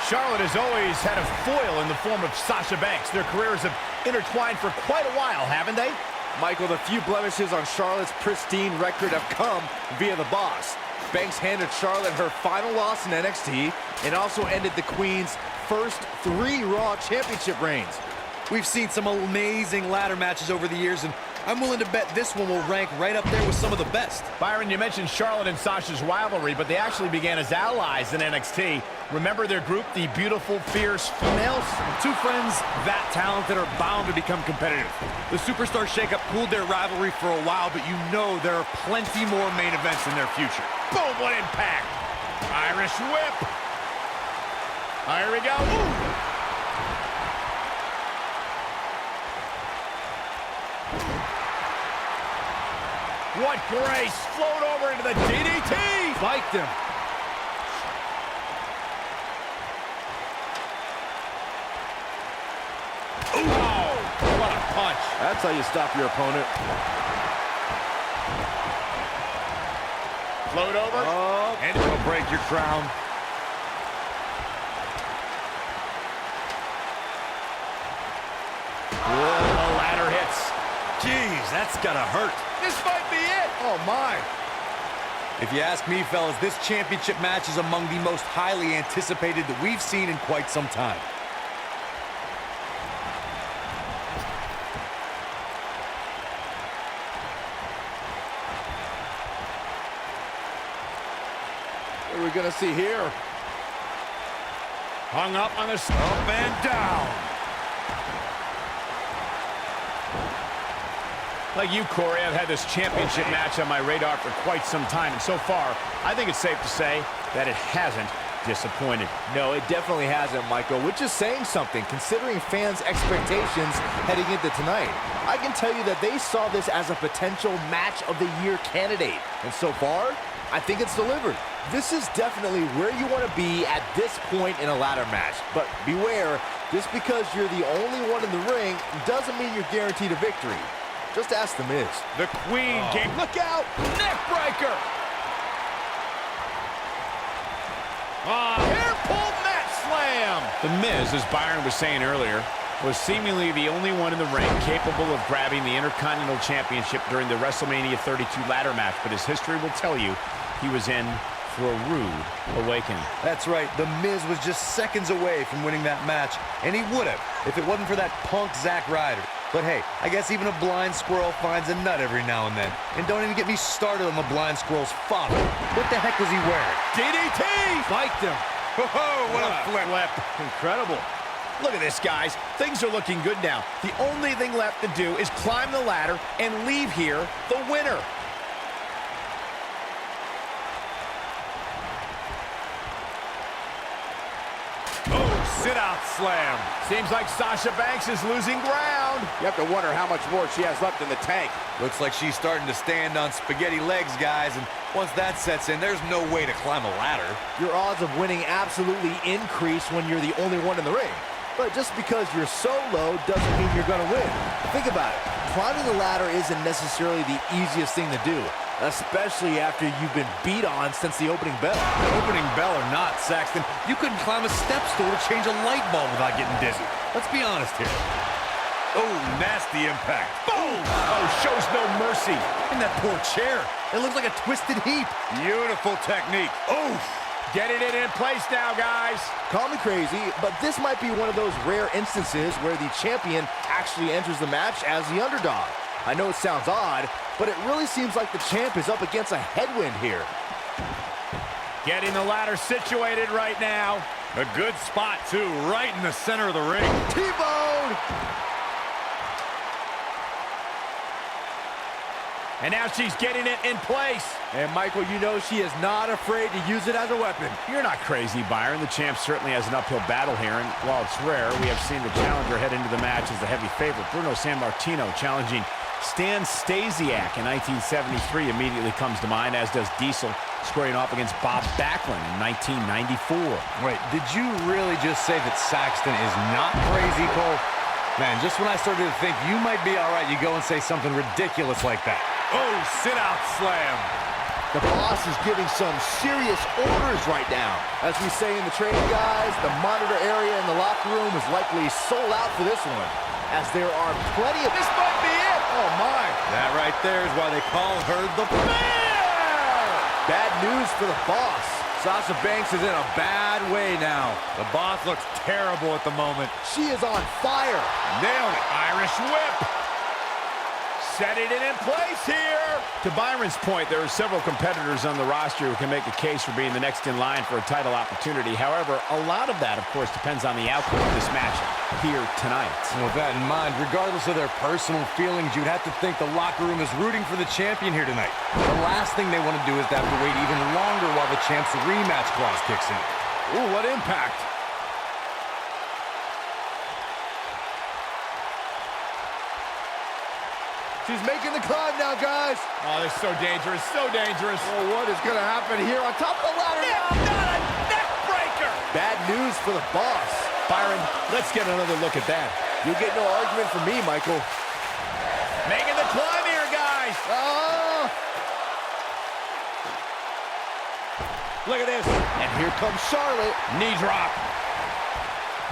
Charlotte has always had a foil in the form of Sasha Banks. Their careers have intertwined for quite a while, haven't they? Michael, the few blemishes on Charlotte's pristine record have come via the boss. Banks handed Charlotte her final loss in NXT and also ended the Queen's first 3 Raw Championship reigns. We've seen some amazing ladder matches over the years, and I'm willing to bet this one will rank right up there with some of the best. Byron, you mentioned Charlotte and Sasha's rivalry, but they actually began as allies in NXT. Remember their group, the Beautiful Fierce Females? Two friends that talented are bound to become competitive. The Superstar shakeup cooled their rivalry for a while, but you know there are plenty more main events in their future. Boom, what impact! Irish whip! Here we go. Ooh. What grace! Float over into the DDT! Spiked him. Oh, what a punch. That's how you stop your opponent. Float over. Oh, and it'll break your crown. Whoa, the ladder hits. Jeez, that's gotta hurt. This might be it. Oh, my. If you ask me, fellas, this championship match is among the most highly anticipated that we've seen in quite some time. What are we gonna see here? Hung up on the... Up and down. Like you, Corey, I've had this championship match on my radar for quite some time, and so far, I think it's safe to say that it hasn't disappointed. No, it definitely hasn't, Michael, which is saying something, considering fans' expectations heading into tonight. I can tell you that they saw this as a potential match of the year candidate, and so far, I think it's delivered. This is definitely where you want to be at this point in a ladder match, but beware, just because you're the only one in the ring doesn't mean you're guaranteed a victory. Just ask The Miz. The Queen game. Look out! Neck breaker! Hair pull mat slam! The Miz, as Byron was saying earlier, was seemingly the only one in the ring capable of grabbing the Intercontinental Championship during the WrestleMania 32 ladder match, but his history will tell you he was in for a rude awakening. That's right. The Miz was just seconds away from winning that match, and he would have if it wasn't for that punk Zack Ryder. But hey, I guess even a blind squirrel finds a nut every now and then. And don't even get me started on the blind squirrel's father. What the heck was he wearing? DDT! Spiked him. Oh, what a flip. Incredible. Look at this, guys. Things are looking good now. The only thing left to do is climb the ladder and leave here the winner. Sit-out slam. Seems like Sasha Banks is losing ground. You have to wonder how much more she has left in the tank. Looks like she's starting to stand on spaghetti legs, guys, and once that sets in, there's no way to climb a ladder. Your odds of winning absolutely increase when you're the only one in the ring. But just because you're so low doesn't mean you're going to win. Think about it. Climbing the ladder isn't necessarily the easiest thing to do, especially after you've been beat on since the opening bell. Opening bell or not, Saxton, you couldn't climb a step stool to change a light bulb without getting dizzy. Let's be honest here. Oh, nasty impact. Boom! Oh, shows no mercy. And that poor chair. It looks like a twisted heap. Beautiful technique. Oh! Getting it in place now, guys. Call me crazy, but this might be one of those rare instances where the champion actually enters the match as the underdog. I know it sounds odd, but it really seems like the champ is up against a headwind here. Getting the ladder situated right now. A good spot, too, right in the center of the ring. T-bone! And now she's getting it in place. And Michael, you know she is not afraid to use it as a weapon. You're not crazy, Byron. The champ certainly has an uphill battle here, and while it's rare, we have seen the challenger head into the match as the heavy favorite. Bruno Sammartino challenging Stan Stasiak in 1973 immediately comes to mind, as does Diesel squaring off against Bob Backlund in 1994. Wait, did you really just say that Saxton is not crazy, Cole? Man, just when I started to think you might be all right, you go and say something ridiculous like that. Oh, sit-out slam. The boss is giving some serious orders right now. As we say in the training, guys, the monitor area in the locker room is likely sold out for this one, as there are plenty of... This might be it! Oh, my. That right there is why they call her the Bear! Bad news for the boss. Sasha Banks is in a bad way now. The boss looks terrible at the moment. She is on fire. Nailed it. Irish whip. Setting it in place here. To Byron's point, there are several competitors on the roster who can make a case for being the next in line for a title opportunity. However, a lot of that, of course, depends on the outcome of this match here tonight. And with that in mind, regardless of their personal feelings, you'd have to think the locker room is rooting for the champion here tonight. The last thing they want to do is to have to wait even longer while the champ's rematch clause kicks in. Ooh, what impact. She's making the climb now, guys. Oh, this is so dangerous, so dangerous. Oh, what is going to happen here on top of the ladder? Not a neck breaker. Bad news for the boss. Byron, let's get another look at that. You'll get no argument from me, Michael. Making the climb here, guys. Oh! Look at this. And here comes Charlotte. Knee drop.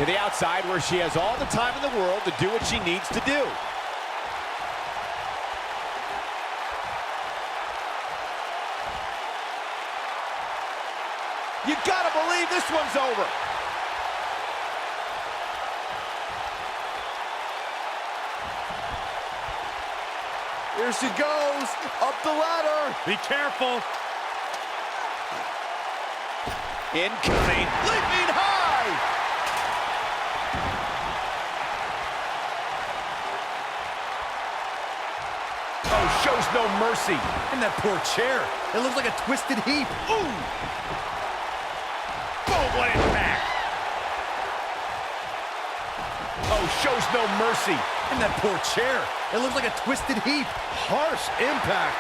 To the outside where she has all the time in the world to do what she needs to do. You gotta believe this one's over. Here she goes, up the ladder. Be careful. Incoming. Leaping high. Oh, shows no mercy. And that poor chair. It looks like a twisted heap. Ooh. Boom, what impact. Oh, shows no mercy. And that poor chair. It looks like a twisted heap. Harsh impact.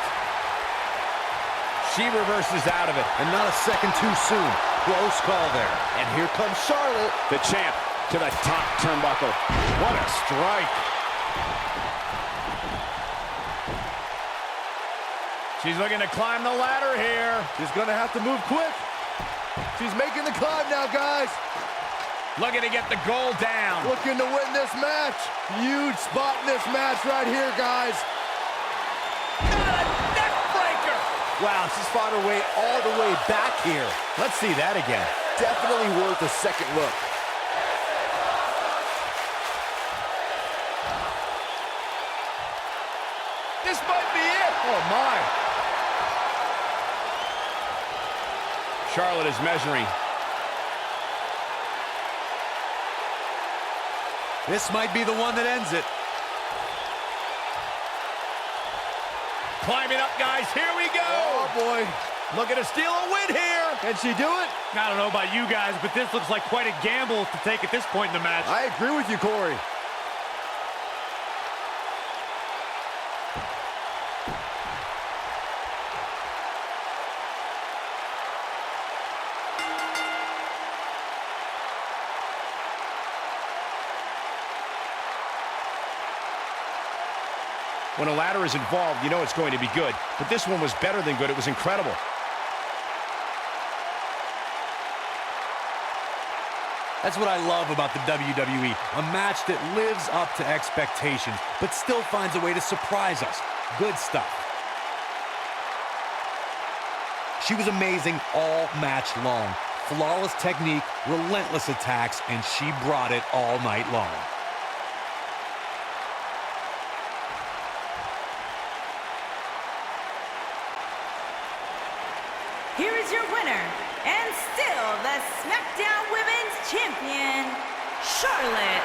She reverses out of it. And not a second too soon. Close call there. And here comes Charlotte. The champ to the top turnbuckle. What a strike. She's looking to climb the ladder here. She's going to have to move quick. She's making the climb now, guys. Looking to get the goal down. Looking to win this match. Huge spot in this match right here, guys. Not a neck breaker. Wow, she's fought her way all the way back here. Let's see that again. Definitely worth a second look. This might be it. Oh, my. Charlotte is measuring. This might be the one that ends it. Climbing up, guys. Here we go. Oh, boy. Looking to steal a win here. Can she do it? I don't know about you guys, but this looks like quite a gamble to take at this point in the match. I agree with you, Corey. When a ladder is involved, you know it's going to be good. But this one was better than good. It was incredible. That's what I love about the WWE. A match that lives up to expectations, but still finds a way to surprise us. Good stuff. She was amazing all match long. Flawless technique, relentless attacks, and she brought it all night long. Here is your winner, and still the SmackDown Women's Champion, Charlotte